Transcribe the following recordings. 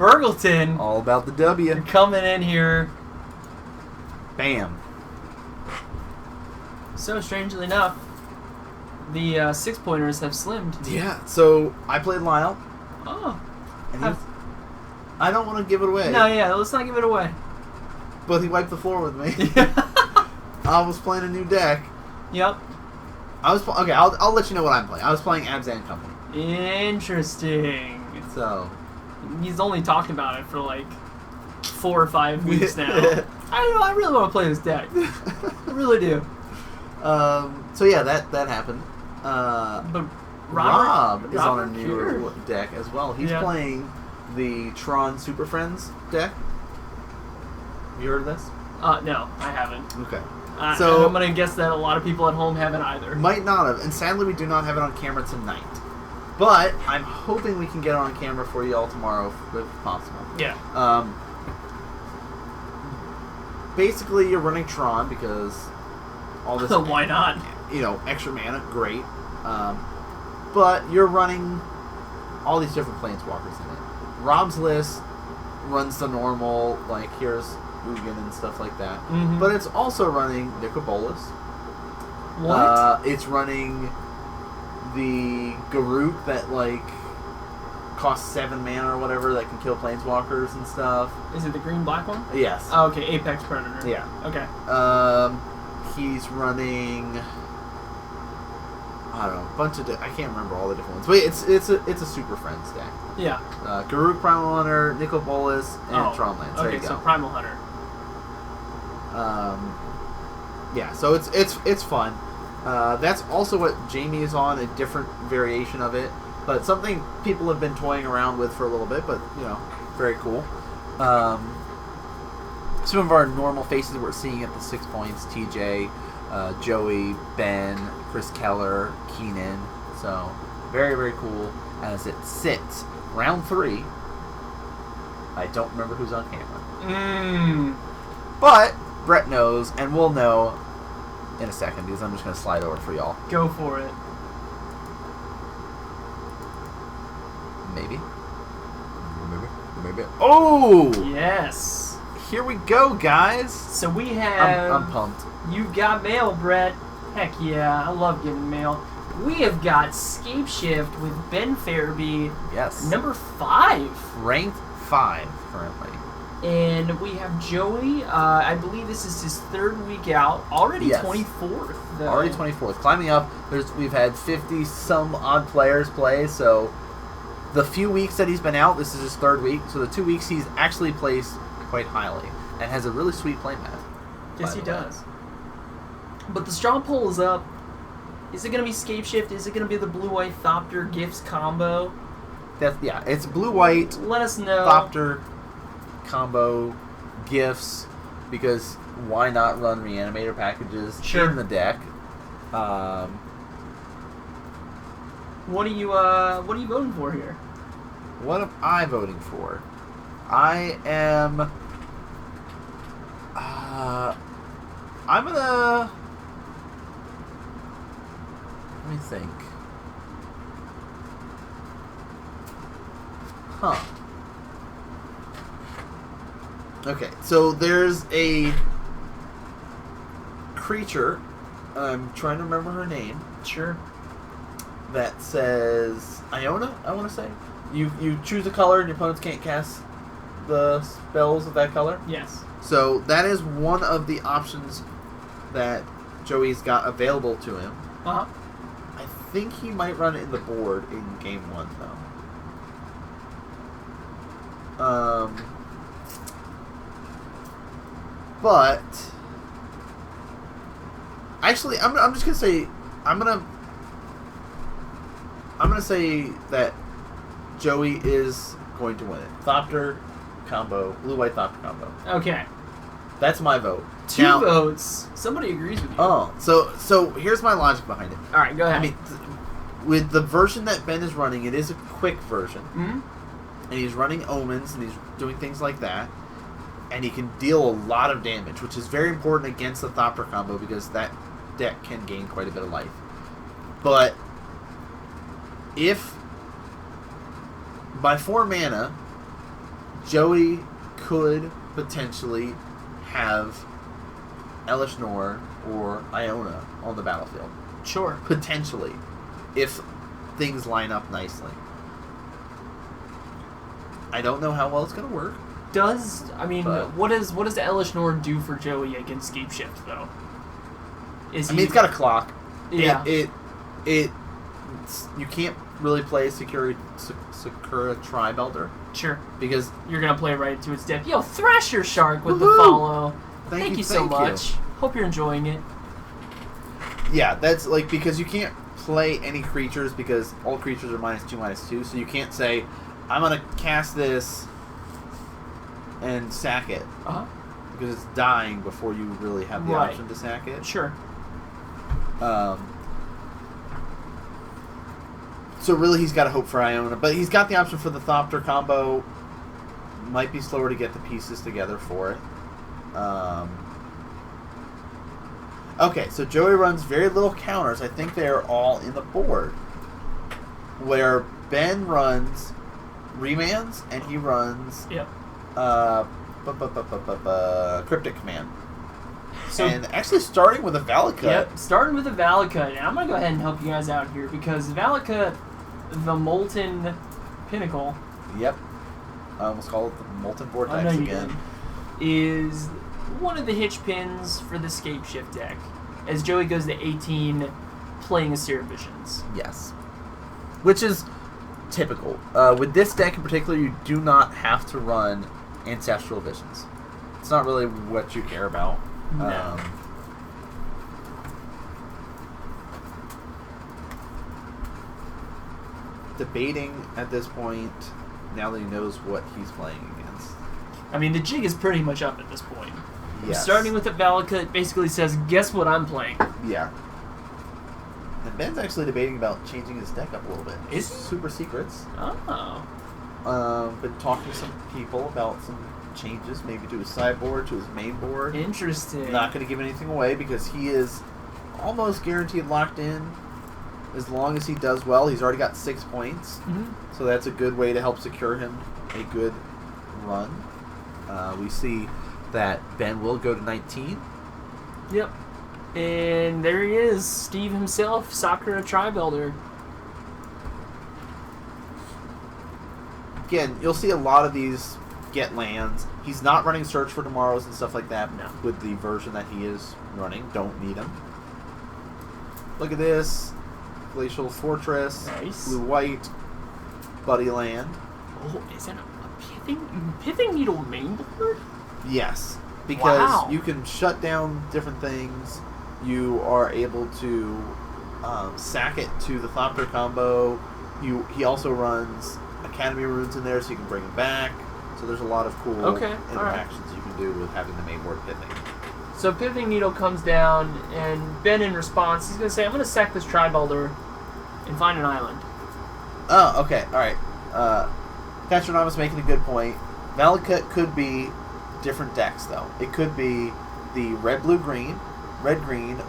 Burgleton. All about the W. Coming in here. Bam. So, strangely enough, the 6-pointers have slimmed. Yeah, so I played Lyle. Oh. And I don't want to give it away. No, yeah, let's not give it away. But he wiped the floor with me. I was playing a new deck. Yep. Okay, I'll let you know what I'm playing. I was playing Abzan Company. Interesting. So. He's only talked about it for like 4 or 5 weeks now. I don't know, I really want to play this deck. I really do. So yeah, that happened. But Rob is on a new deck as well. He's playing the Tron Super Friends deck. You heard of this? No, I haven't. Okay. So I'm going to guess that a lot of people at home haven't either. Might not have. And sadly, we do not have it on camera tonight. But I'm hoping we can get it on camera for you all tomorrow if possible. Yeah. Basically, you're running Tron because all this... Why not? Extra mana, great. But you're running all these different Planeswalkers in it. Rob's list runs the normal, like, here's Ugin and stuff like that. Mm-hmm. But it's also running Nicobolas. What? It's running the Garuk that, like, costs 7 mana or whatever that can kill Planeswalkers and stuff. Is it the green-black one? Yes. Oh, okay, Apex Predator. Yeah. Okay. He's running... I don't know, a bunch of... I can't remember all the different ones. But it's a Super Friends deck. Yeah. Garuk, Primal Hunter, Nicobolas, and Tronlands. There you go. Okay, so Primal Hunter. Yeah, so it's fun. That's also what Jamie is on, a different variation of it. But something people have been toying around with for a little bit, but, very cool. Some of our normal faces we're seeing at the 6 points, TJ, Joey, Ben, Chris Keller, Keenan. So, very, very cool. As it sits, round 3. I don't remember who's on camera. But Brett knows, and we'll know in a second, because I'm just going to slide over for y'all. Go for it. Maybe. Oh! Yes. Here we go, guys. So we have... I'm pumped. You've got mail, Brett. Heck yeah, I love getting mail. We have got Scapeshift with Ben Fairby. Yes. Number 5. Ranked 5 currently. And we have Joey. I believe this is his 3rd week out. Already 24th, though. Already 24th. Climbing up. We've had 50-some odd players play, so the few weeks that he's been out, this is his 3rd week. So the 2 weeks he's actually placed quite highly and has a really sweet playmat. Yes, he does. But the straw poll is up. Is it going to be Scapeshift? Is it going to be the blue-white Thopter Gifts combo? It's blue-white. Let us know. Thopter combo gifts, because why not run reanimator packages in the deck? What are you voting for here? What am I voting for? I am I'm gonna... Let me think. Okay, so there's a creature, I'm trying to remember her name. Sure. That says Iona, I want to say. You choose a color and your opponents can't cast the spells of that color? Yes. So that is one of the options that Joey's got available to him. Uh-huh. I think he might run it in the board in game 1, though. But actually, I'm just gonna say I'm gonna say that Joey is going to win it. Thopter combo, blue-white Thopter combo. Okay. That's my vote. 2 votes. Somebody agrees with you. Oh, so here's my logic behind it. All right, go ahead. I mean, with the version that Ben is running, it is a quick version. Mm-hmm. And he's running omens, and he's doing things like that. And he can deal a lot of damage, which is very important against the Thopter combo, because that deck can gain quite a bit of life. But if by 4 mana, Joey could potentially have Elishnor or Iona on the battlefield. Sure. Potentially. If things line up nicely. I don't know how well it's going to work. What does Elishnor do for Joey against Scapeshift, though? He's got a clock. Yeah. You can't really play Sakura Tri-Belter. Sure. Because you're going to play right into its death. Yo, Thrasher Shark with the follow. Thank you so much. Hope you're enjoying it. Yeah, that's because you can't play any creatures because all creatures are -2/-2, so you can't say, I'm going to cast this and sack it. Uh-huh. Because it's dying before you really have the option to sack it. Sure. So really he's got to hope for Iona, but he's got the option for the Thopter combo. Might be slower to get the pieces together for it. Okay, so Joey runs very little counters. I think they are all in the board. Where Ben runs remands and he runs Cryptic Command. So, and actually starting with a Valakut. Yep, starting with a Valakut. And I'm going to go ahead and help you guys out here because Valakut, the Molten Pinnacle. Yep. I almost called it the Molten Vortex again. Is one of the hitch pins for the Scapeshift deck. As Joey goes to 18, playing Seer Visions. Yes. Which is typical. With this deck in particular, you do not have to run Ancestral Visions. It's not really what you care about. No. Debating at this point, now that he knows what he's playing against. I mean, the jig is pretty much up at this point. Yes. Starting with the Valakut basically says, guess what I'm playing? Yeah. And Ben's actually debating about changing his deck up a little bit. Is he? Super secrets. Oh. Been talking to some people about some changes, maybe to his sideboard, to his main board. Interesting. Not going to give anything away because he is almost guaranteed locked in. As long as he does well, he's already got 6 points. Mm-hmm. So that's a good way to help secure him a good run. We see that Ben will go to 19. Yep. And there he is, Steve himself, Sakura Tri-Belter. Again, you'll see a lot of these get lands. He's not running Search for Tomorrows and stuff like that with the version that he is running. Don't need him. Look at this. Glacial Fortress. Nice. Blue-white. Buddy Land. Oh, is that a Pithing Needle main board? Yes. Because wow. you can shut down different things. You are able to sack it to the Thopter combo. He also runs Academy Runes in there so you can bring them back. So there's a lot of cool interactions you can do with having the main board Pithing. So Pithing Needle comes down, and Ben in response, he's going to say, I'm going to sack this Tri-Belter and find an island. Oh, okay. Alright. Patronomus making a good point. Valakut could be different decks, though. It could be the red-blue-green, red-green,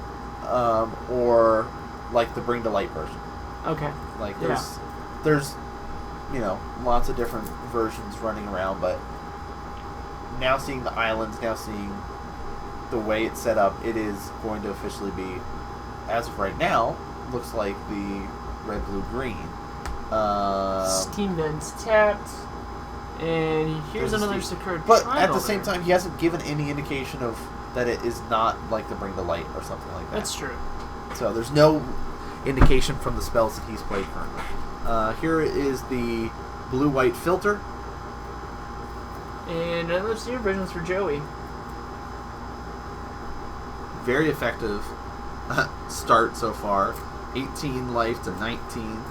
or like the Bring to Light version. Okay. Like there's lots of different versions running around, but now seeing the islands, now seeing the way it's set up, it is going to officially be, as of right now, looks like the red-blue-green. Steam Vent's tapped. And here's another Sakura. But at the same time, he hasn't given any indication of that it is not like the Bring the Light or something like that. That's true. So there's no indication from the spells that he's played currently. Here is the blue-white filter. And another Seer Visions for Joey. Very effective start so far. 18 life to 19.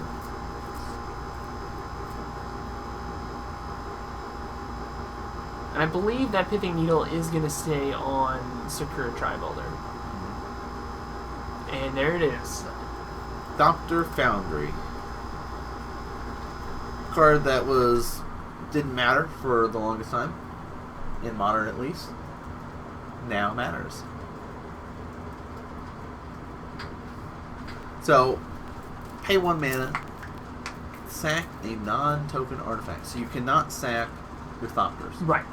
And I believe that Pithing Needle is going to stay on Sakura Tri-Belter. Mm-hmm. And there it is. Thopter Foundry. Card that didn't matter for the longest time. In Modern, at least. Now matters. So, pay 1 mana. Sack a non-token artifact. So you cannot sack your Thopters. Right.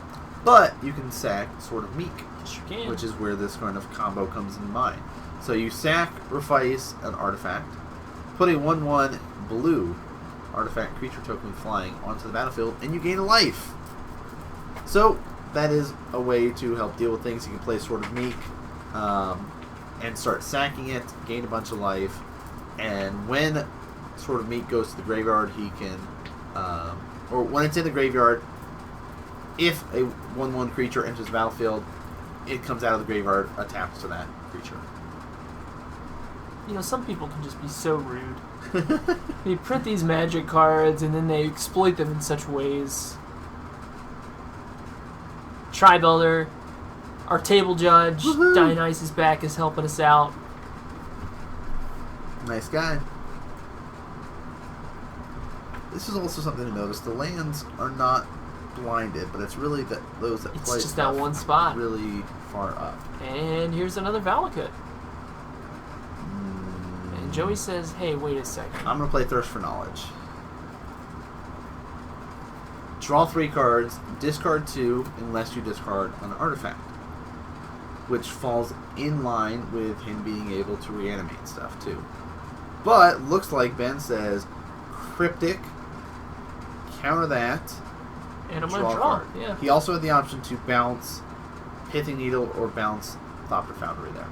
But you can sack Sword of Meek, Yes, you can. which is where this kind of combo comes in mind. So you sacrifice an artifact, put a 1/1 blue artifact creature token flying onto the battlefield, and you gain a life. So that is a way to help deal with things. You can play Sword of Meek and start sacking it, gain a bunch of life, and when Sword of Meek goes to the graveyard, he can, or when it's in the graveyard, if a 1/1 creature enters the battlefield, it comes out of the graveyard attached to that creature. You know, some people can just be so rude. They print these Magic cards and then they exploit them in such ways. Tri-Builder, our table judge, Woohoo! Dionysus is back, is helping us out. Nice guy. This is also something to notice. The lands are not blinded, but it's really that those that It's play just that stuff one spot. really far up. And here's another Valakut. And Joey says, hey, wait a second. I'm going to play Thirst for Knowledge. Draw 3 cards, discard 2 unless you discard an artifact, which falls in line with him being able to reanimate stuff too. But looks like Ben says Cryptic, counter that, And I'm going a to draw. card. Yeah. He also had the option to bounce Pithing Needle or bounce Thopter Foundry there.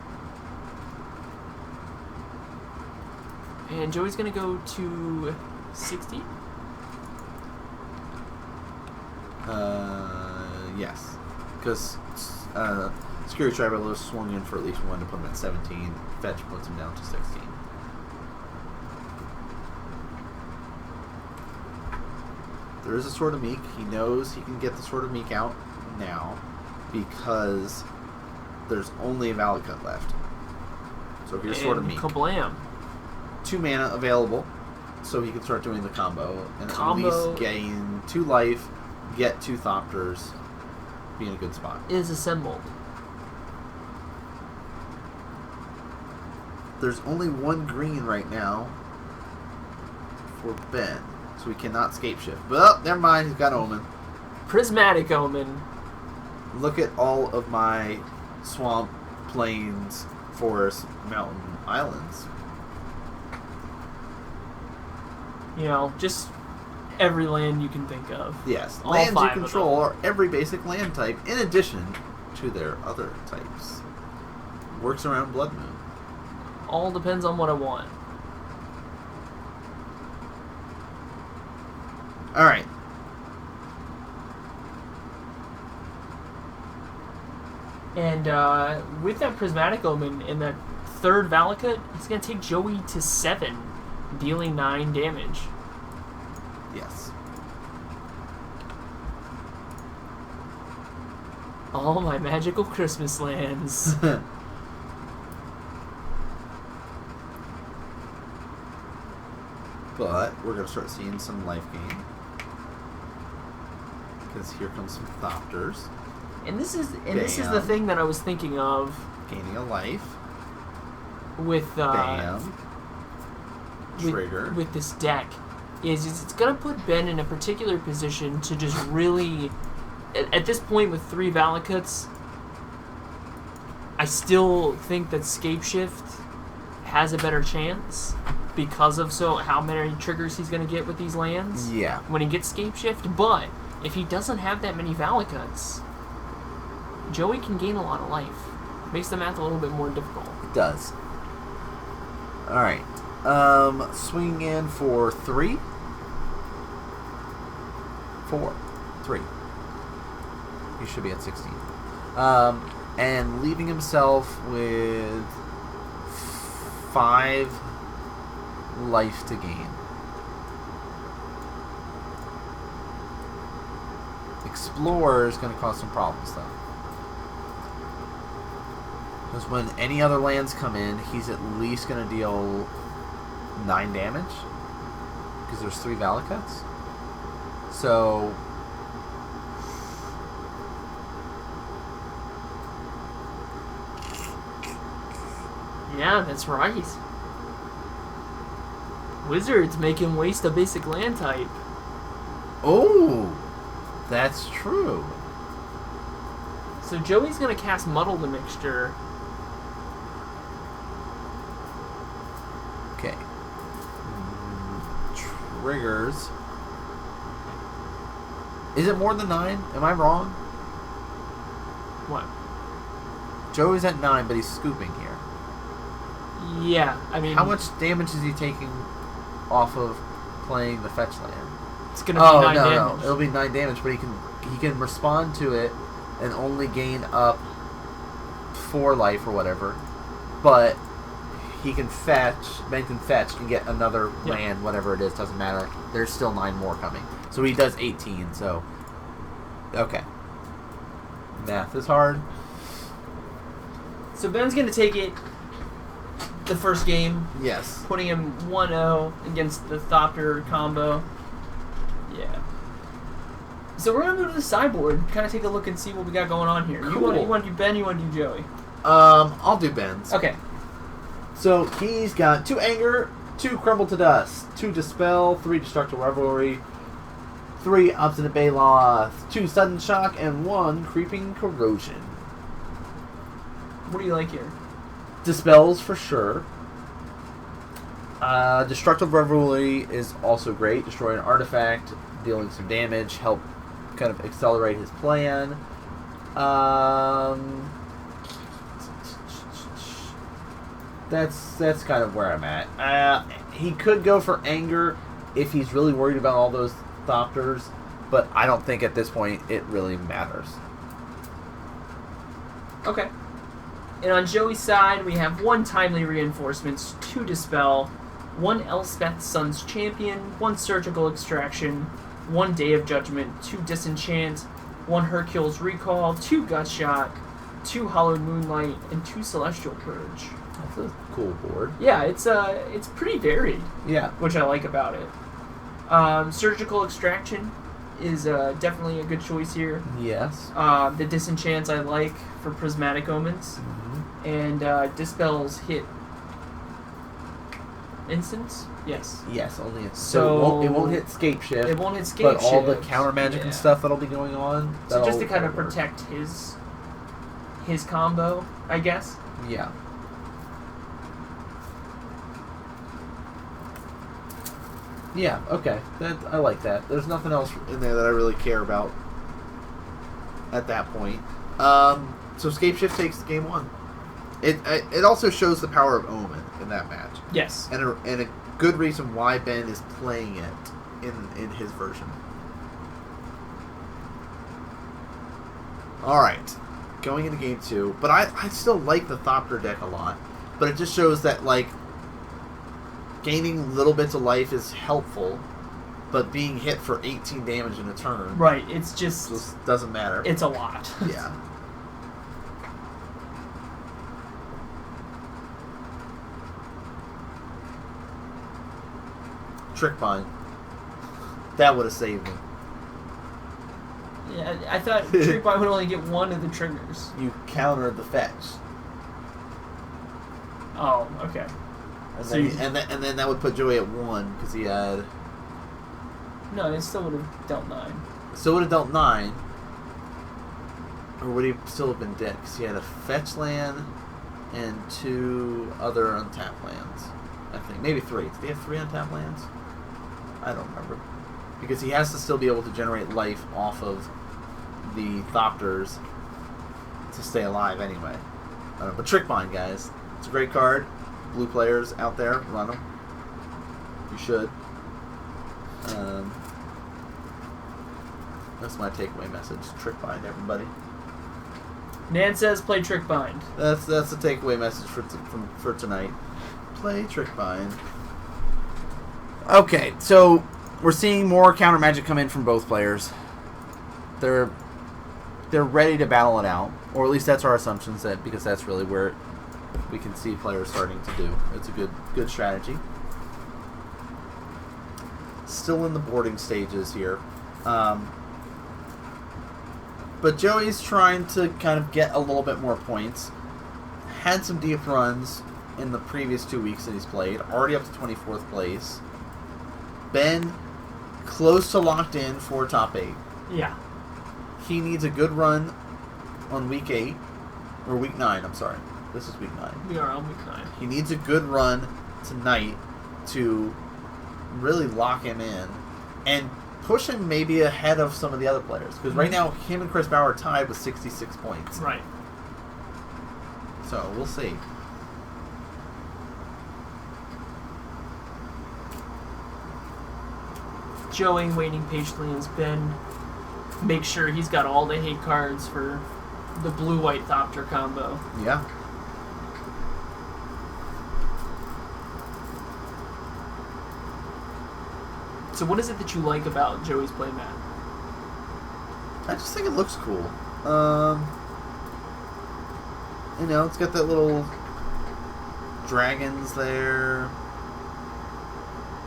And Joey's going to go to 60. Yes. Because Scary Traveler swung in for at least 1 to put him at 17. Fetch puts him down to 16. There is a Sword of Meek. He knows he can get the Sword of Meek out now because there's only a Valakut left. So here's Sword of Meek. Kablam. 2 mana available, so he can start doing the combo and at least gain 2 life, get 2 Thopters, be in a good spot. Is assembled. There's only 1 green right now for Ben, so we cannot Scapeshift. Well, never mind, he's got Omen. Prismatic Omen. Look at all of my swamp, plains, forest, mountain, islands. You know, just every land you can think of. Yes, All lands you 5 of control them. are every basic land type in addition to their other types. Works around Blood Moon. All depends on what I want. Alright. And with that Prismatic Omen and that 3rd Valakut, it's going to take Joey to 7, dealing 9 damage. Yes. All my magical Christmas lands. But we're going to start seeing some life gain. Because here comes some Thopters. And this is the Bam. thing that I was thinking of Gaining a life. with Bam. Trigger. with this deck is it's gonna put Ben in a particular position to just really at this point with 3 Valakuts, I still think that Scapeshift has a better chance because of how many triggers he's gonna get with these lands Yeah. when he gets Scapeshift. But if he doesn't have that many Valakuts, Joey can gain a lot of life. Makes the math a little bit more difficult. It does. Alright. Swing in for 3. 4. 3. He should be at 16. And leaving himself with 5 life to gain. Explorer is going to cause some problems, though. Because when any other lands come in, he's at least going to deal 9 damage. Because there's 3 Valakuts. So... Yeah, that's right. Wizards make him waste a basic land type. Oh! That's true. So Joey's going to cast Muddle the Mixture. Okay. Triggers. Is it more than 9? Am I wrong? What? Joey's at 9, but he's scooping here. Yeah, I mean... How much damage is he taking off of playing the fetch land? It's going to be 9 damage. No. It'll be 9 damage, but he can respond to it and only gain up 4 life or whatever. But he can fetch, Ben can fetch and get another land, whatever it is, doesn't matter. There's still 9 more coming. So he does 18, so... Okay. Math is hard. So Ben's going to take it the first game. Yes. Putting him 1-0 against the Thopter combo. Yeah. So we're going to move to the sideboard, kind of take a look and see what we got going on here. Cool. You want to do Ben, you want to do Joey? I'll do Ben's. Okay. So he's got 2 Anger, 2 Crumble to Dust, 2 Dispel, 3 Destructive Revelry, 3 Obstinate Baloth, 2 Sudden Shock, and 1 Creeping Corrosion. What do you like here? Dispels for sure. Destructive Revelry is also great. Destroy an artifact, dealing some damage, help kind of accelerate his plan. That's kind of where I'm at. He could go for Anger if he's really worried about all those Thopters, but I don't think at this point it really matters. Okay. And on Joey's side, we have 1 Timely Reinforcements, 2 Dispel, 1 Elspeth Sun's Champion, 1 Surgical Extraction, 1 Day of Judgment, 2 Disenchant, 1 Hercule's Recall, 2 Gut Shot, 2 Hollowed Moonlight, and 2 Celestial Purge. That's a cool board. Yeah, it's pretty varied. Yeah. Which I like about it. Surgical Extraction is definitely a good choice here. Yes. The Disenchants I like for Prismatic Omens. Mm-hmm. And Dispels hit instance? Yes. Yes, only instance. So it won't hit Scapeshift. It won't hit Scapeshift. But all the counter magic and stuff that'll be going on. So just to kind of protect his combo, I guess. Yeah. Yeah, okay. I like that. There's nothing else in there that I really care about at that point. So Scapeshift takes game 1. It also shows the power of Omen in that match. Yes. And a good reason why Ben is playing it in his version. Alright. Going into game 2. But I still like the Thopter deck a lot. But it just shows that, like, gaining little bits of life is helpful, but being hit for 18 damage in a turn... Right, it's just doesn't matter. It's a lot. Yeah. Trick Bind. That would have saved me. Yeah, I thought Trick Bind would only get 1 of the triggers. You countered the fetch. Oh, okay. And then that would put Joey at 1 because he had... No, it still would have dealt 9. Still would have dealt 9. Or would he still have been dead? Because he had a fetch land and 2 other untapped lands. I think. Maybe 3. Did he have 3 untapped lands? I don't remember. Because he has to still be able to generate life off of the Thopters to stay alive anyway. I don't know. But Trick Bind, guys. It's a great card. Blue players out there, run them. You should. That's my takeaway message. Trick Bind, everybody. Nan says play Trick Bind. That's the takeaway message for tonight. Play Trick Bind. Okay, so we're seeing more counter magic come in from both players. They're ready to battle it out, or at least that's our assumptions, that because that's really where we can see players starting to do. It's a good strategy. Still in the boarding stages here. But Joey's trying to kind of get a little bit more points. Had some deep runs in the previous 2 weeks that he's played. Already up to 24th place. Ben close to locked in for top 8. Yeah. he needs a good run on week 8 or week 9. I'm sorry, this is week 9. We are on week 9. He needs a good run tonight to really lock him in and push him maybe ahead of some of the other players. Because right now, him and Chris Bauer are tied with 66 points. Right. So we'll see. Joey waiting patiently as Ben makes sure he's got all the hate cards for the blue-white Thopter combo. Yeah. So what is it that you like about Joey's playmat? I just think it looks cool. You know, it's got that little dragons there.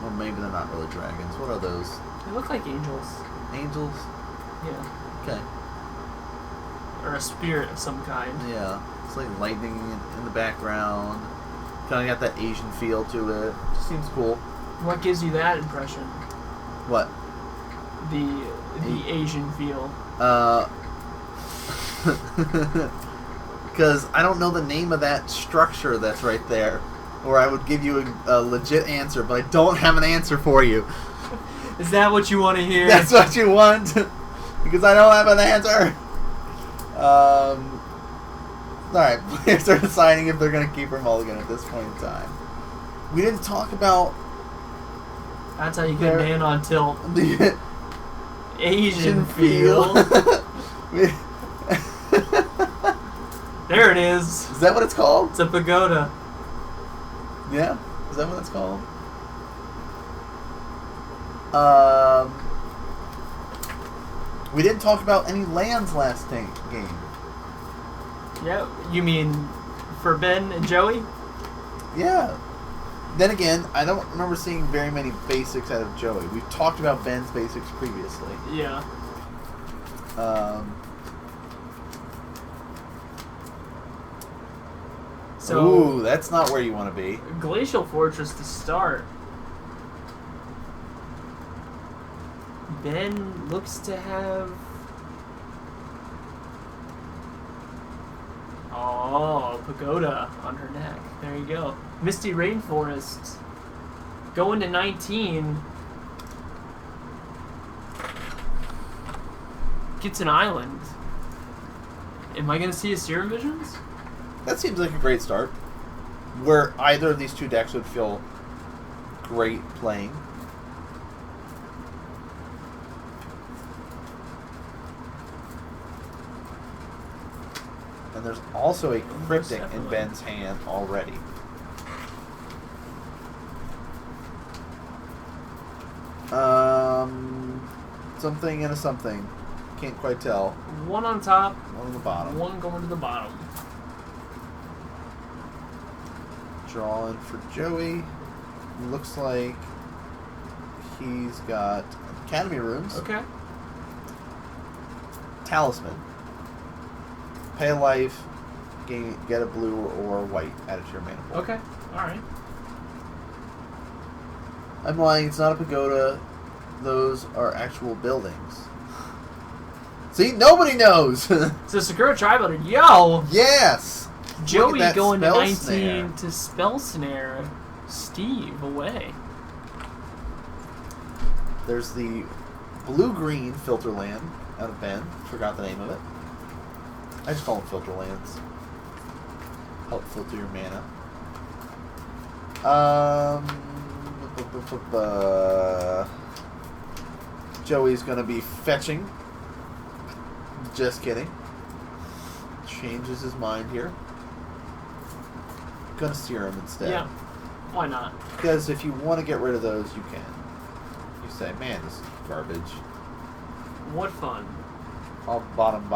Or maybe they're not really dragons. What are those? They look like angels. Angels? Yeah. Okay. Or a spirit of some kind. Yeah. It's like lightning in the background. Kind of got that Asian feel to it. Just seems cool. What gives you that impression? What? The Asian feel. Because I don't know the name of that structure that's right there. Or I would give you a legit answer, but I don't have an answer for you. Is that what you want to hear? That's what you want? Because I don't have an answer. Alright, players are deciding if they're going to keep or mulligan at this point in time. We didn't talk about... That's how you get man on tilt. The Asian feel. There it is. Is that what it's called? It's a pagoda. Yeah? Is that what it's called? We didn't talk about any lands last game. Yeah, you mean for Ben and Joey? Yeah. Then again, I don't remember seeing very many basics out of Joey. We've talked about Ben's basics previously. Yeah. So, ooh, that's not where you want to be. Glacial Fortress to start. Ben looks to have... Oh, pagoda on her neck. There you go. Misty Rainforest. Going to 19. Gets an island. Am I going to see a Serum Visions? That seems like a great start. Where either of these two decks would feel great playing. And there's also a cryptic in Ben's hand already. Something and a something. Can't quite tell. One on top. One on the bottom. One going to the bottom. Drawing for Joey. Looks like he's got Academy Runes. Okay. Talisman. Pay a life, get a blue or white added to your mana pool. Okay. Alright. I'm lying, it's not a pagoda. Those are actual buildings. See, nobody knows! So Sakura Tribal, yo! Yes! Joey going to 19 snare. to Spell Snare Steve away. There's the blue-green filter land out of Ben. Forgot the name of it. I just call them filter lands. Help filter your mana. Joey's gonna be fetching. Just kidding. Changes his mind here. Gonna steer him instead. Yeah. Why not? Because if you want to get rid of those, you can. You say, man, this is garbage. What fun. All bottom.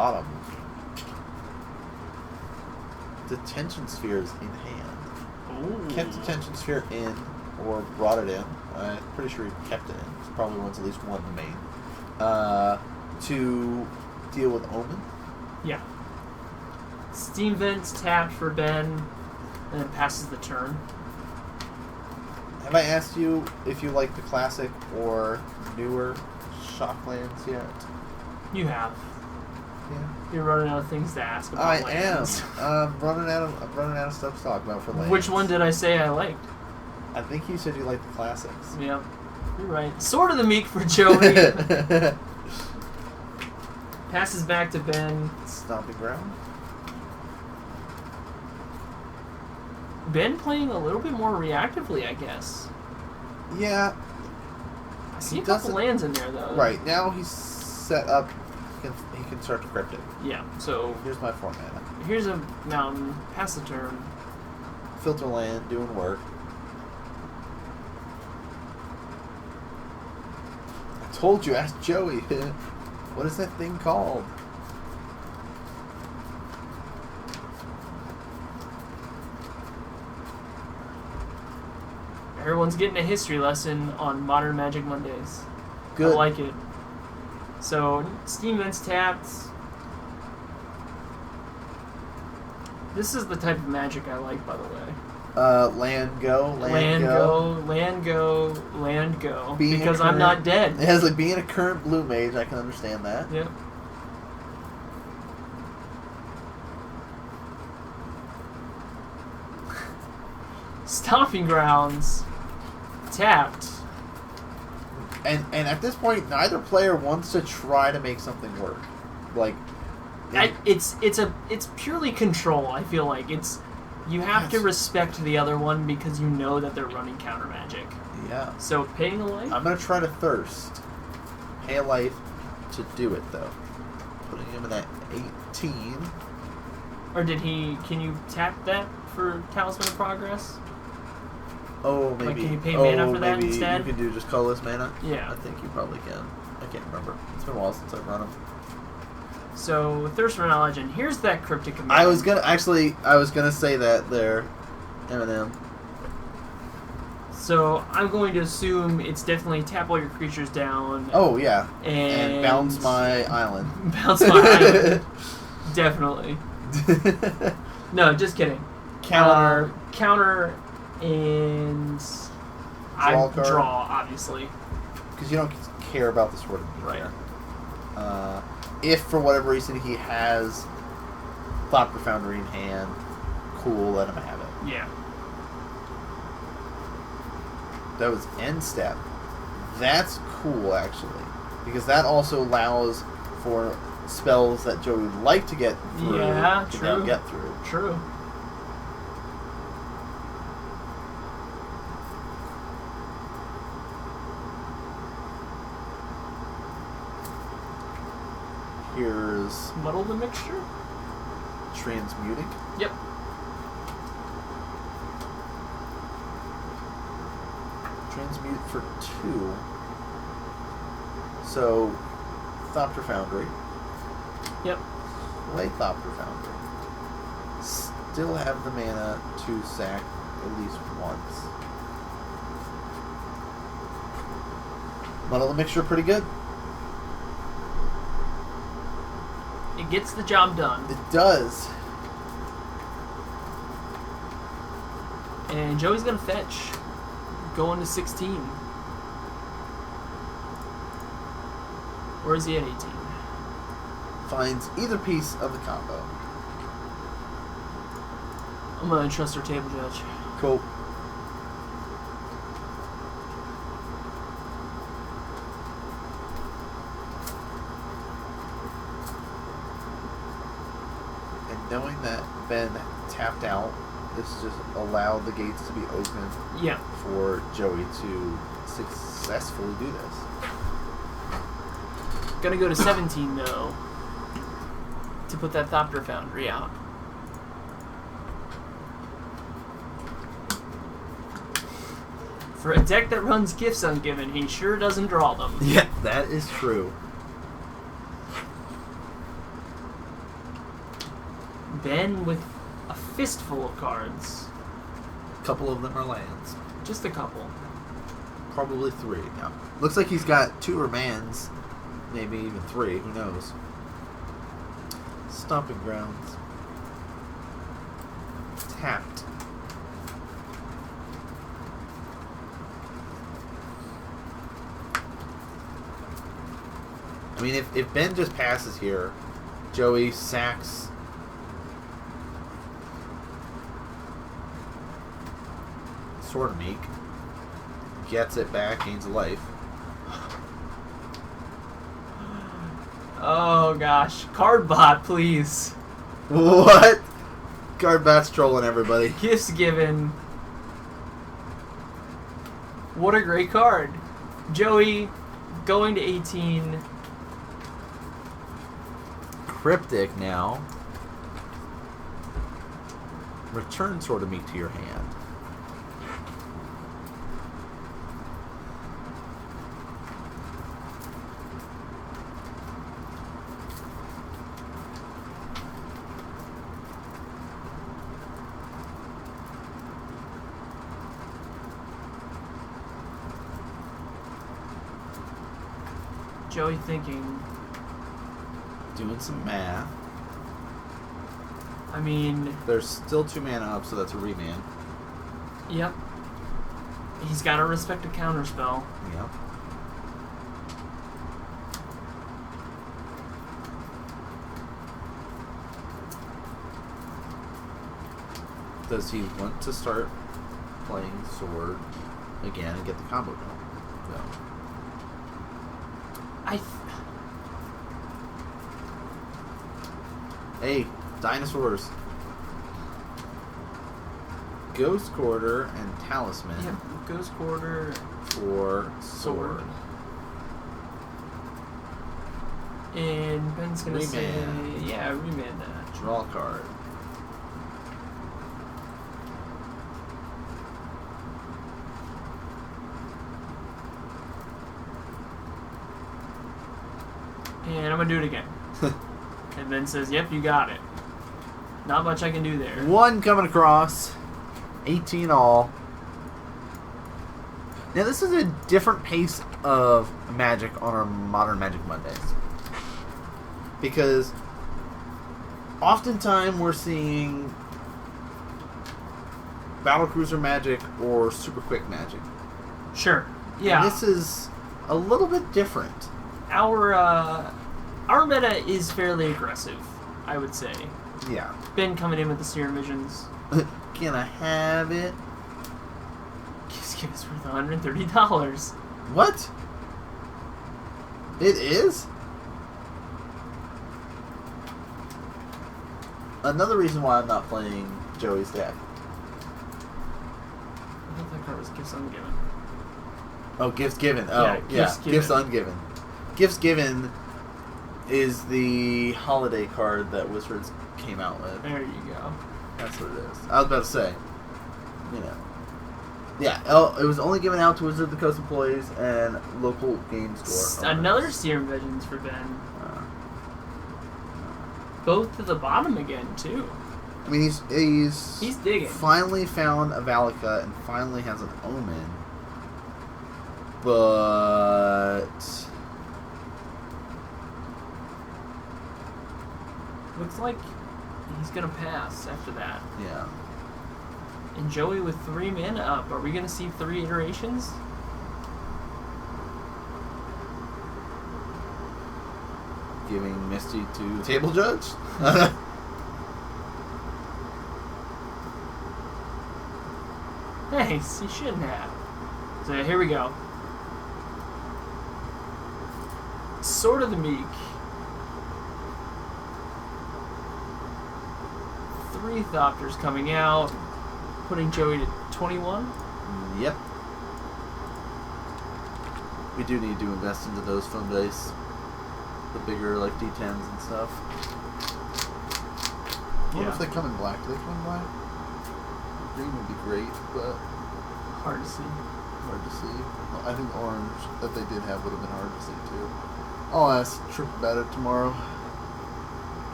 Detention spheres in hand. Ooh. Kept Detention Sphere in, or brought it in. I'm pretty sure he kept it in. It's probably wants at least one in the main. To deal with Omen. Yeah. Steam Vents tapped for Ben, and then passes the turn. Have I asked you if you like the classic or newer Shocklands yet? You have. You're running out of things to ask about. I lands. am. I'm running out of stuff to talk about for lands. Which one did I say I liked? I think you said you liked the classics. Yeah, you're right. Sword of the Meek for Joey. Passes back to Ben. Stomping Ground. Ben playing a little bit more reactively, I guess. Yeah. I see a couple lands in there, though. Right. Now he's set up. He can start to cryptic. Yeah, so... Here's my 4 mana. Here's a mountain. Pass the turn. Filter land, doing work. I told you, ask Joey. What is that thing called? Everyone's getting a history lesson on Modern Magic Mondays. Good. I like it. So, Steam Vent's tapped. This is the type of magic I like, by the way. Land go. Land go. Being because I'm not dead. It has like being a current blue mage, I can understand that. Yep. Stomping Grounds. Tapped. And at this point, neither player wants to try to make something work. Like, it's purely control. I feel like you have to respect the other one because you know that they're running counter magic. Yeah. So paying a life. I'm gonna try to thirst. Pay a life to do it though. Putting him in at 18. Or did he? Can you tap that for Talisman of Progress? Oh, maybe. Like, can you pay mana for that maybe instead? You can do just colorless mana? Yeah. I think you probably can. I can't remember. It's been a while since I've run them. So, Thirst for Knowledge, and here's that cryptic command. I was gonna say that there, Eminem. So, I'm going to assume it's definitely tap all your creatures down. Oh, yeah. And bounce my island. Bounce my island. Definitely. No, just kidding. Counter, and Draw card. Draw, obviously. Because you don't care about the Sword of Meek. Right. If for whatever reason he has Thopter Foundry in hand, cool, let him have it. Yeah. That was end step. That's cool, actually. Because that also allows for spells that Joey would like to get through to now get through. True. Here's Muddle the Mixture? Transmuting. Yep. Transmute for 2. So, Thopter Foundry. Yep. Play Thopter Foundry. Still have the mana to sack at least once. Muddle the Mixture pretty good. It gets the job done. It does. And Joey's going to fetch. Going to 16. Or is he at 18? Finds either piece of the combo. I'm going to trust our table judge. Cool. And knowing that Ben tapped out, this just allowed the gates to be open for Joey to successfully do this. Gonna go to 17 though to put that Thopter Foundry out. For a deck that runs Gifts Ungiven, he sure doesn't draw them. Yeah, that is true. Ben with a fistful of cards. A couple of them are lands. Just a couple. Probably 3 now. Looks like he's got 2 remands. Maybe even 3. Who knows? Stomping Grounds. Tapped. I mean, if Ben just passes here, Joey sacks. Sort of meek. Gets it back, gains a life. Oh gosh, card bot, please. What? Cardbat's trolling everybody. Gifts given. What a great card. Joey going to 18. Cryptic now. Return Sword of Meek to your hand. Joey thinking. Doing some math. I mean... There's still 2 mana up, so that's a remand. Yep. He's got to respect a counterspell. Yep. Does he want to start playing Sword again and get the combo going? No. Hey, dinosaurs. Ghost Quarter and Talisman. Yep, Ghost Quarter for Sword. And Ben's gonna say, Remand. yeah, remand that. Draw a card. And I'm gonna do it again. And Ben says, yep, you got it. Not much I can do there. 1 coming across. 18 all. Now this is a different pace of Magic on our Modern Magic Mondays. Because oftentimes we're seeing Battlecruiser Magic or Super Quick Magic. Sure. Yeah. And this is a little bit different. Our meta is fairly aggressive, I would say. Yeah. Ben coming in with the Serum Visions. Can I have it? Just give us worth $130. What? It is? Another reason why I'm not playing Joey's deck. I thought that card was Gifts Ungiven. Oh, Gifts Given. Oh, yeah. Gifts Ungiven. Gifts Given is the holiday card that Wizards came out with. There you go. That's what it is. I was about to say, you know. Yeah, it was only given out to Wizards of the Coast employees and local game store owners. Another Serum Visions for Ben. Both to the bottom again, too. I mean, he's digging. Finally found a Valaka and finally has an Omen. But looks like he's gonna pass after that. yeah. And Joey with 3 mana up. Are we gonna see 3 iterations? Giving Misty to Table Judge? Thanks, you shouldn't have. So here we go. Sword of the Meek. 3 Thopters coming out, putting Joey to 21. Yep. We do need to invest into those foam dice. The bigger, like, D10s and stuff. What if they come in black? Do they come in black? Green would be great, but Hard to see. hard to see. Well, I think orange that they did have would have been hard to see too. I'll ask Trip about it tomorrow.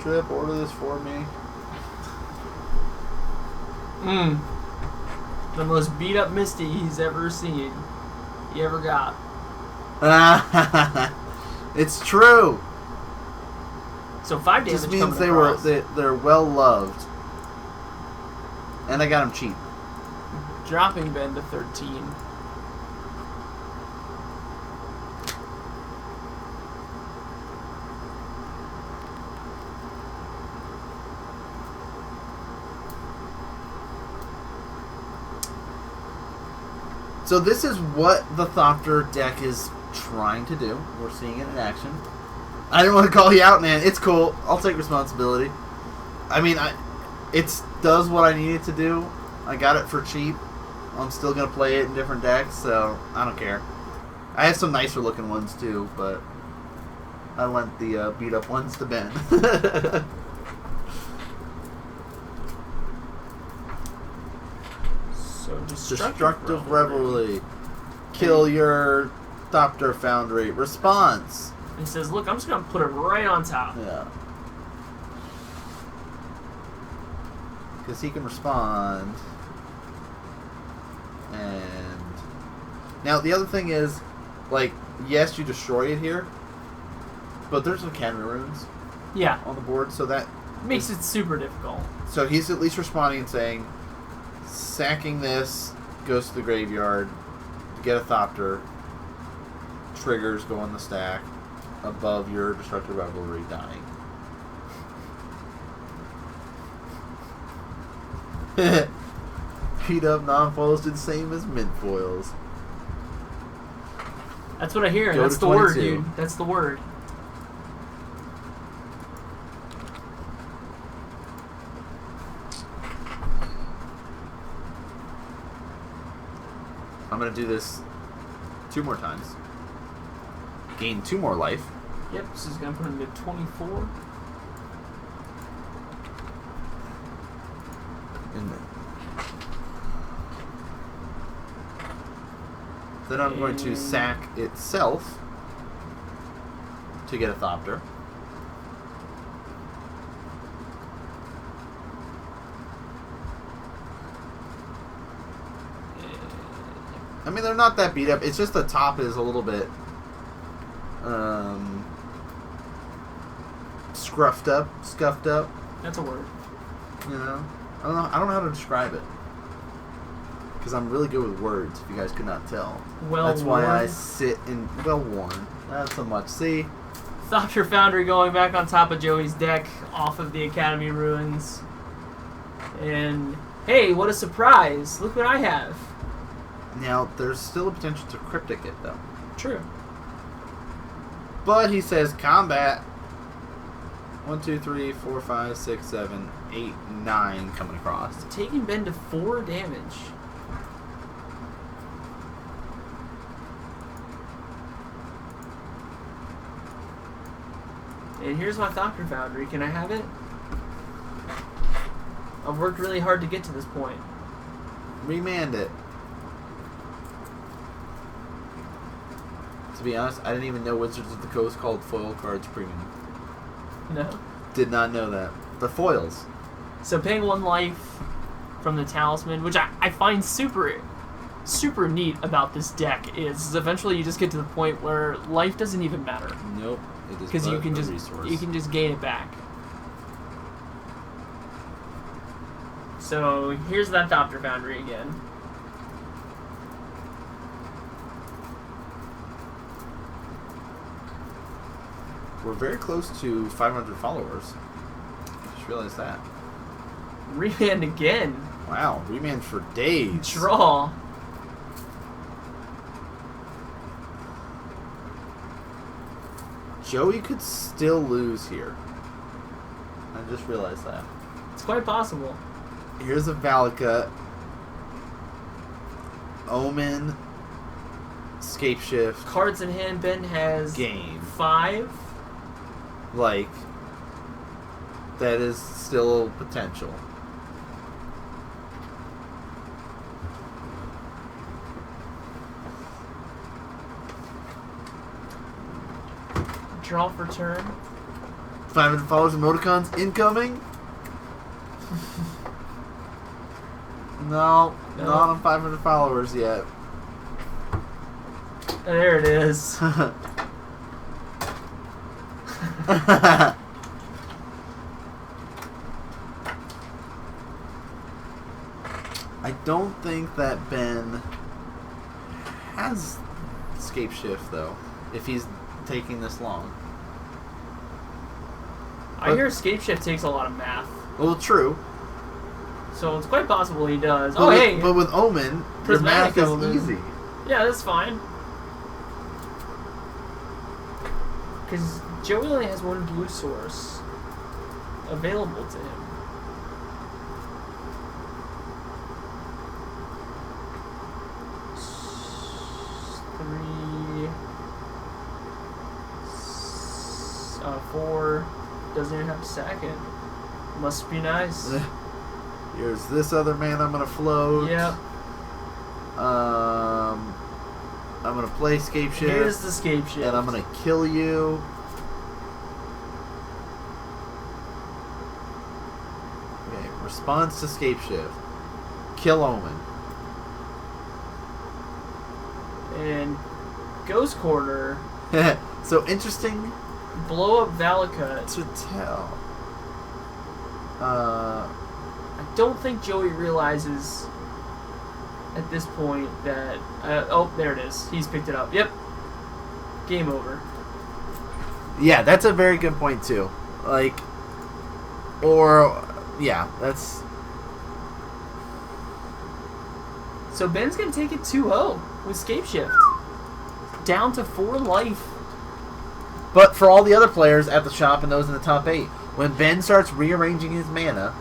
Trip, order this for me. The most beat up Misty he's ever seen. He ever got. It's true. So 5 damage Just means coming they across. they're well loved. And I got them cheap. Dropping Ben to 13. So this is what the Thopter deck is trying to do. We're seeing it in action. I didn't want to call you out, man. It's cool. I'll take responsibility. I mean, it does what I need it to do. I got it for cheap. I'm still going to play it in different decks, so I don't care. I have some nicer looking ones too, but I lent the beat up ones to Ben. So Destructive Revelry. Kill your Thopter Foundry. Response. He says, look, I'm just going to put it right on top. Yeah. Because he can respond. And now the other thing is, like, yes, you destroy it here, but there's some Academy runes Yeah. on the board, so that Makes it super difficult. So he's at least responding and saying, sacking this goes to the graveyard to get a Thopter. Triggers go on the stack above your Destructive Revelry dying. Beat up non-foils did the same as mint foils. That's what I hear. Go That's to the word, 22. dude. That's the word. I'm going to do this 2 more times. Gain 2 more life. Yep, this is going to put him to 24. And then I'm going to sack itself to get a Thopter. I mean, they're not that beat up. It's just the top is a little bit scuffed up. That's a word. You know, I don't know how to describe it because I'm really good with words. If you guys could not tell, Well that's why I worn. sit in well worn. Not so much. See, Thopter Foundry going back on top of Joey's deck off of the Academy Ruins. And hey, what a surprise! Look what I have. now there's still a potential to cryptic it though. True. But he says combat. 1, 2, 3, 4, 5, 6, 7, 8, 9 coming across. Taking Ben to 4 damage. And here's my Thopter Foundry. Can I have it? I've worked really hard to get to this point. Remand it. To be honest, I didn't even know Wizards of the Coast called foil cards premium. No. Did not know that. The foils. So paying 1 life from the Talisman, which I find super neat about this deck, is eventually you just get to the point where life doesn't even matter. Nope. It is Because you but can a just resource. you can just gain it back. So here's that Thopter Foundry again. We're very close to 500 followers. Just realized that. Remand again. Wow, remand for days. Draw. Joey could still lose here. I just realized that. It's quite possible. Here's a Valaka. Omen. Scapeshift. Cards in hand, Ben has Game. 5. Like, that is still potential. Draw for turn. 500 followers emoticons incoming? No, No. not on 500 followers yet. There it is. I don't think that Ben has Scapeshift though, if he's taking this long. I hear Scapeshift takes a lot of math, Well, true. so it's quite possible he does. But Oh, with, hey! but with Omen, your math Prismatic is Omen. easy. Yeah, that's fine. Because Joey only has one blue source available to him. Four. Doesn't even have a second. Must be nice. Here's this other man I'm gonna float. Yep. I'm gonna play Scapeshift. Here's the Scapeshift. And I'm gonna kill you. Okay, response to Scapeshift. Kill Omen. And Ghost Corner. So interesting Blow up Valakut. to tell. I don't think Joey realizes at this point that... oh, there it is. He's picked it up. Yep. Game over. Yeah, that's a very good point, too. Like, or, yeah, that's... So Ben's going to take it 2-0 with Scapeshift. Down to 4 life. But for all the other players at the shop and those in the top 8, when Ben starts rearranging his mana...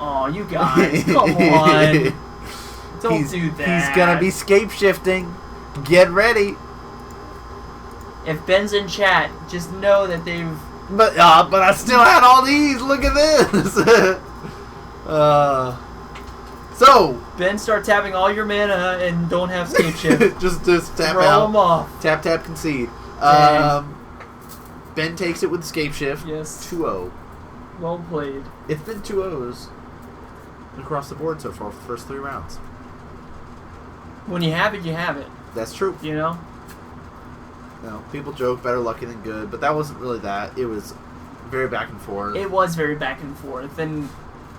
Oh, you guys, come on. Don't do that. He's going to be scape-shifting. Get ready. If Ben's in chat, just know that they've... But I still had all these. Look at this. So... Ben, start tapping all your mana and don't have Scapeshift. just tap Throw out. them off. Tap, concede. Ben takes it with the Scapeshift. Yes. 2-0. Well played. It's been 2-0s across the board so far for the first 3 rounds. When you have it, you have it. That's true. You know? No, people joke better lucky than good, but that wasn't really that. It was very back and forth. It was very back and forth. And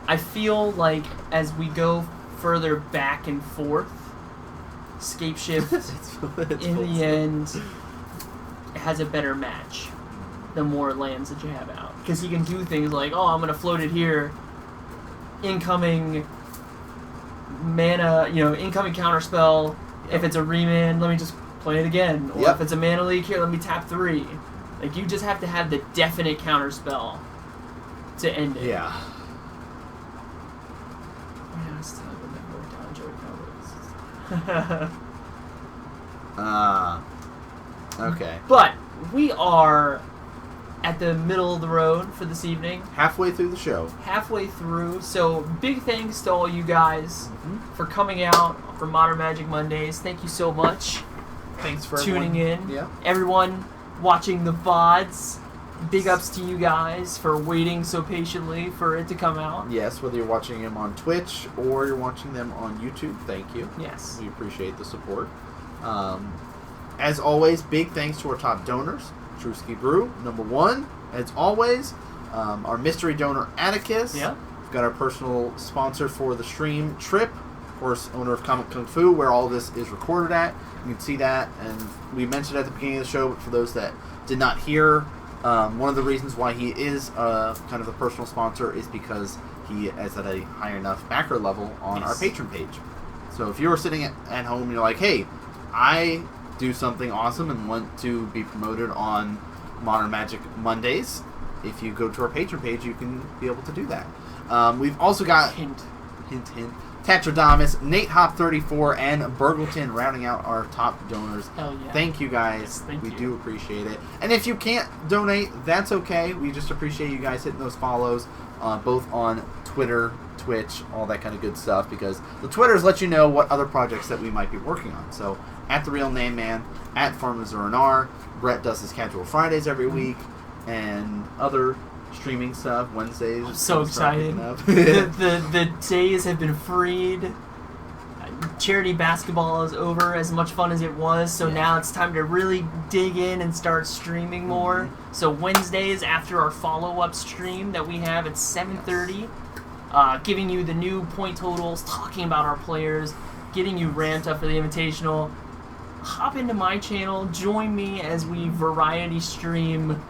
I feel like as we go further back and forth, Scapeshift, in the end, has a better match the more lands that you have out. Because he can do things like, oh, I'm going to float it here. Incoming mana, incoming counterspell. Yep. If it's a remand, let me just play it again. Or Yep. if it's a mana leak here, let me tap 3. Like, you just have to have the definite counterspell to end it. Yeah. Yeah, I still haven't worked out Joey Cowboys. Okay. But we are at the middle of the road for this evening. Halfway through the show. Halfway through. So big thanks to all you guys for coming out for Modern Magic Mondays. Thank you so much. Thanks for tuning everyone. in. Yeah. Everyone watching the VODs. Big ups to you guys for waiting so patiently for it to come out. Yes, whether you're watching them on Twitch or you're watching them on YouTube, thank you. Yes. We appreciate the support. As always, big thanks to our top donors. Drewski Brew, #1. As always, our mystery donor, Atticus. Yeah. We've got our personal sponsor for the stream, Trip. Of course, owner of Comic Kung Fu, where all this is recorded at. You can see that, and we mentioned it at the beginning of the show, but for those that did not hear, one of the reasons why he is kind of the personal sponsor is because he is at a high enough backer level on our patron page. So if you're sitting at home and you're like, hey, I do something awesome and want to be promoted on Modern Magic Mondays, if you go to our patron page, you can be able to do that. We've also got hint, Tetradamus, Nate Hop 34, and Burgleton rounding out our top donors. Hell yeah. Thank you guys. Yes, thank we you. do appreciate it. And if you can't donate, that's okay. We just appreciate you guys hitting those follows, both on Twitter, Twitch, all that kind of good stuff, because the Twitters let you know what other projects that we might be working on. So at The Real NanMan, at FarmersRNR, Brett does his Casual Fridays every week, and other streaming stuff, Wednesdays. I'm so excited. the days have been freed. Charity basketball is over, as much fun as it was, so now it's time to really dig in and start streaming more. So Wednesdays, after our follow-up stream that we have at 7:30, giving you the new point totals, talking about our players, getting you ramped up for the Invitational. Hop into my channel, join me as we variety stream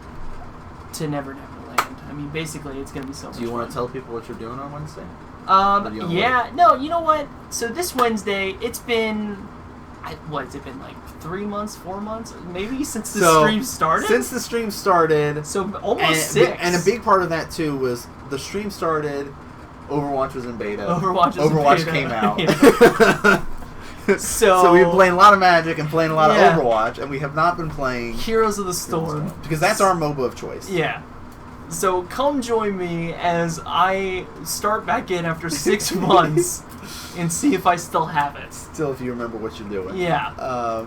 to Never Neverland. I mean, basically, it's going to be so much fun. Do you want to tell people what you're doing on Wednesday? Yeah, no, you know what? So this Wednesday, it's been What has it been, like 3 months, 4 months, maybe since the So, stream started? Since the stream started, So almost and, 6. and a big part of that too was the stream started. Overwatch was in beta. Overwatch came out. Yeah. So we've been playing a lot of Magic and playing a lot Yeah. of Overwatch, and we have not been playing Heroes of the Storm. because that's our MOBA of choice. Yeah. So come join me as I start back in after 6 months and see if I still have it. Still, if you remember what you're doing. Yeah.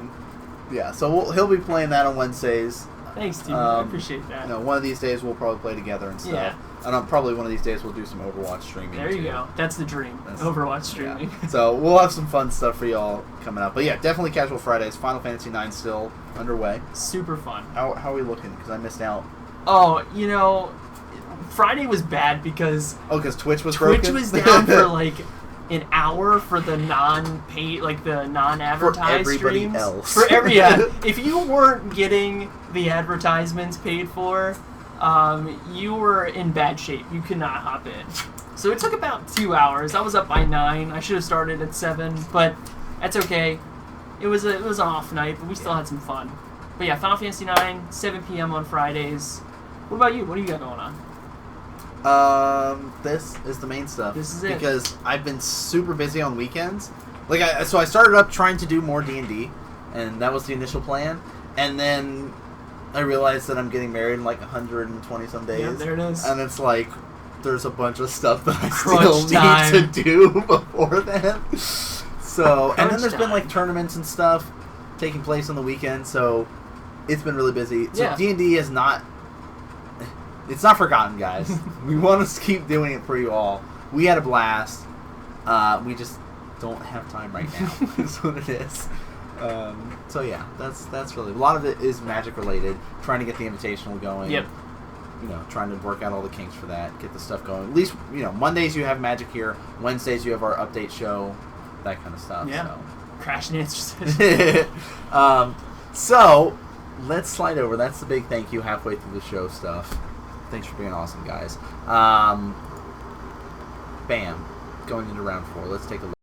Yeah. So he'll be playing that on Wednesdays. Thanks, Steve. I appreciate that. You know, one of these days we'll probably play together and stuff. Yeah. And probably one of these days we'll do some Overwatch streaming. There you too. go. That's the dream. Overwatch streaming. Yeah. So we'll have some fun stuff for y'all coming up. But yeah, definitely Casual Fridays. Final Fantasy IX still underway. Super fun. How are we looking? Because I missed out. Oh, you know, Friday was bad because Because Twitch was broken? Twitch was down for like an hour for the non-paid, like the non-advertised For everybody streams. else. For if you weren't getting the advertisements paid for, you were in bad shape. You could not hop in. So it took about 2 hours. I was up by 9. I should have started at 7, but that's okay. It was an off night, but we still had some fun. But yeah, Final Fantasy IX, 7 p.m. on Fridays. What about you? What do you got going on? This is the main stuff. This is it. Because I've been super busy on weekends. So I started up trying to do more D&D, and that was the initial plan. And then I realized that I'm getting married in like 120 some days. Yeah, there it is. And it's like, there's a bunch of stuff that I Crunch still time. need to do before then. So, and then Crunch there's been like time. tournaments and stuff taking place on the weekend, so it's been really busy. So Yeah. D&D is not... It's not forgotten, guys. We want to keep doing it for you all. We had a blast. We just don't have time right now. Is what it is. So yeah, that's really a lot of it is Magic related. Trying to get the Invitational going. Yep. You know, trying to work out all the kinks for that. Get the stuff going. At least Mondays you have Magic here. Wednesdays you have our update show. That kind of stuff. Yeah. So. Crash and answer. So let's slide over. That's the big thank you halfway through the show stuff. Thanks for being awesome, guys. Bam. Going into round 4. Let's take a look.